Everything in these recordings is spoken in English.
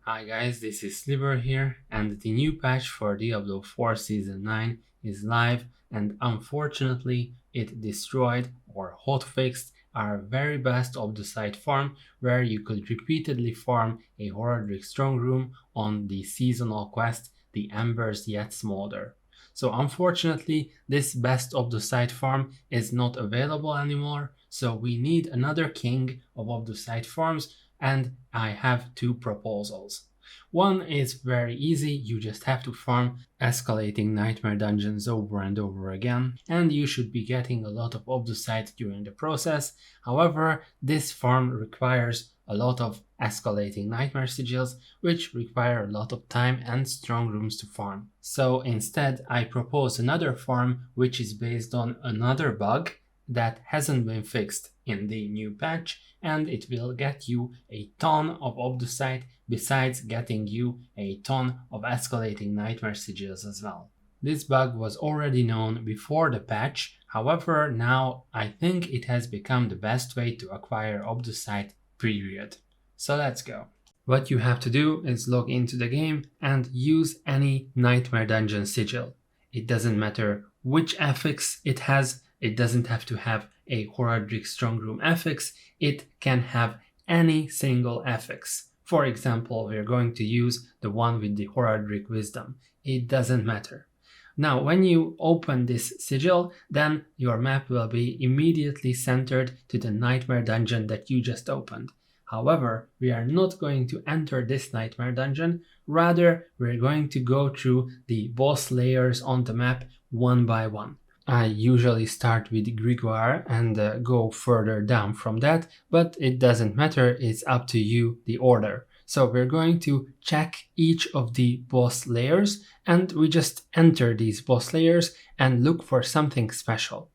Hi guys, this is Sliver here, and the new patch for Diablo 4 Season 9 is live, and unfortunately it destroyed or hotfixed our very best Obducite farm, where you could repeatedly farm a Horadric strong room on the seasonal quest, The Embers Yet Smolder. So unfortunately, this best Obducite farm is not available anymore, so we need another king of Obducite farms, and I have two proposals. One is very easy, you just have to farm escalating nightmare dungeons over and over again, and you should be getting a lot of Obducite during the process. However, this farm requires a lot of escalating nightmare sigils, which require a lot of time and strong rooms to farm. So instead, I propose another farm which is based on another bug that hasn't been fixed in the new patch, and it will get you a ton of Obducite besides getting you a ton of escalating nightmare sigils as well. This bug was already known before the patch, however now I think it has become the best way to acquire Obducite, period. So let's go. What you have to do is log into the game and use any nightmare dungeon sigil. It doesn't matter which affix it has, it doesn't have to have a Horadric Strongroom affix, it can have any single affix. For example, we're going to use the one with the Horadric Wisdom. It doesn't matter. Now, when you open this sigil, then your map will be immediately centered to the nightmare dungeon that you just opened. However, we are not going to enter this nightmare dungeon, rather we're going to go through the boss layers on the map one by one. I usually start with Grimoire and go further down from that, but it doesn't matter, it's up to you, the order. So we're going to check each of the boss layers, and we just enter these boss layers and look for something special.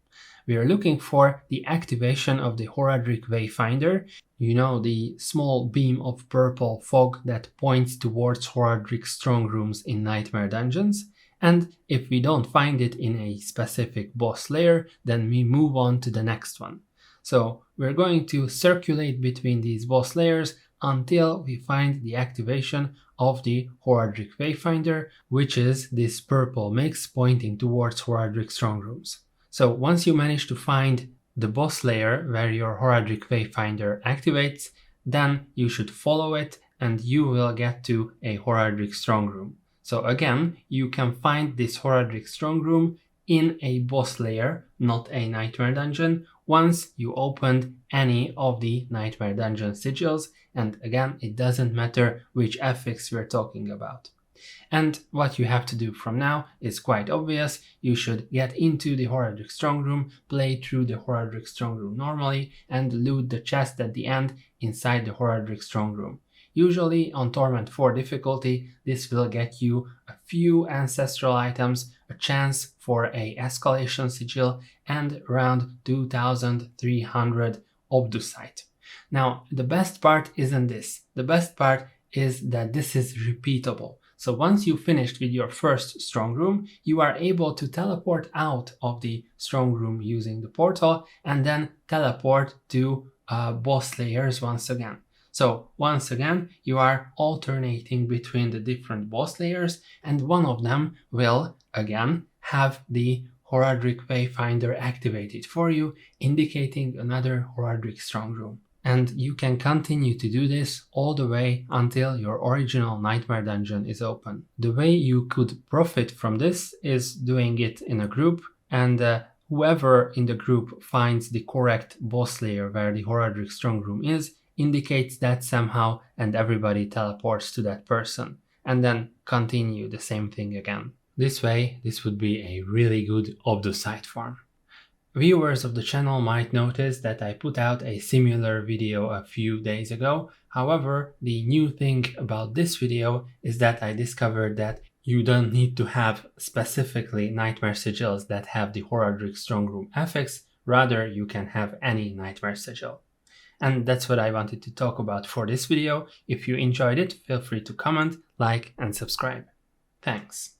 We are looking for the activation of the Horadric Wayfinder, you know, the small beam of purple fog that points towards Horadric strong rooms in nightmare dungeons. And if we don't find it in a specific boss layer, then we move on to the next one. So we're going to circulate between these boss layers until we find the activation of the Horadric Wayfinder, which is this purple mix pointing towards Horadric strong rooms. So once you manage to find the boss layer where your Horadric Wayfinder activates, then you should follow it and you will get to a Horadric strong room. So again, you can find this Horadric strong room in a boss layer, not a nightmare dungeon, once you opened any of the nightmare dungeon sigils, and again, it doesn't matter which affix we're talking about. And what you have to do from now is quite obvious. You should get into the Horadric strong room, play through the Horadric strong room normally, and loot the chest at the end inside the Horadric strong room. Usually on Torment 4 difficulty, this will get you a few ancestral items, a chance for a escalation sigil, and around 2300 Obducite. Now, the best part isn't this. The best part is that this is repeatable. So once you finished with your first strong room, you are able to teleport out of the strong room using the portal and then teleport to boss layers once again. So once again, you are alternating between the different boss layers, and one of them will again have the Horadric Wayfinder activated for you, indicating another Horadric strong room. And you can continue to do this all the way until your original nightmare dungeon is open. The way you could profit from this is doing it in a group, and whoever in the group finds the correct boss layer where the Horadric strong room is, indicates that somehow, and everybody teleports to that person, and then continue the same thing again. This way, this would be a really good Obducite farm. Viewers of the channel might notice that I put out a similar video a few days ago. However, the new thing about this video is that I discovered that you don't need to have specifically nightmare sigils that have the Horadric strong room affix, rather you can have any nightmare sigil. And that's what I wanted to talk about for this video. If you enjoyed it, feel free to comment, like, and subscribe. Thanks.